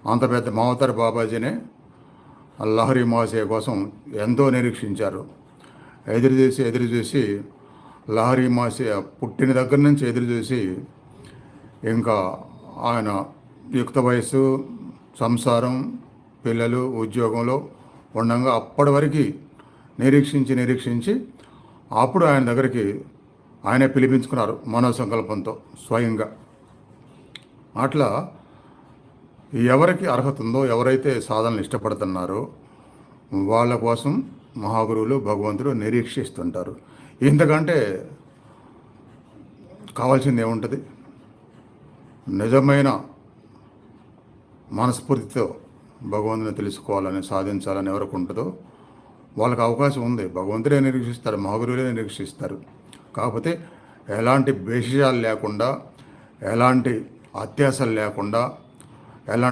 అంత పెద్ద మావతారి బాబాజీనే లహరి మహాశయ కోసం ఎంతో నిరీక్షించారు. ఎదురు చూసి లహరి మహాశయ పుట్టిన దగ్గర నుంచి ఎదురు చూసి ఇంకా ఆయన యుక్త వయస్సు, సంసారం, పిల్లలు, ఉద్యోగంలో ఉండగా అప్పటి వరకు నిరీక్షించి అప్పుడు ఆయన దగ్గరికి ఆయనే పిలిపించుకున్నారు మనోసంకల్పంతో స్వయంగా. అట్లా ఎవరికి అర్హత ఉందో, ఎవరైతే సాధనలు ఇష్టపడుతున్నారో వాళ్ళ కోసం మహాగురువులు, భగవంతుడు నిరీక్షిస్తుంటారు. ఇంతకంటే కావాల్సింది ఏముంటుంది? నిజమైన మనస్ఫూర్తితో భగవంతుని తెలుసుకోవాలని, సాధించాలని ఎవరికి ఉంటుందో వాళ్ళకి అవకాశం ఉంది. భగవంతుడే నిరీక్షిస్తారు, మహాగురువులే నిరీక్షిస్తారు. కాకపోతే ఎలాంటి భేషజాలు లేకుండా, ఎలాంటి అత్యాసలు లేకుండా, ఎలాంటి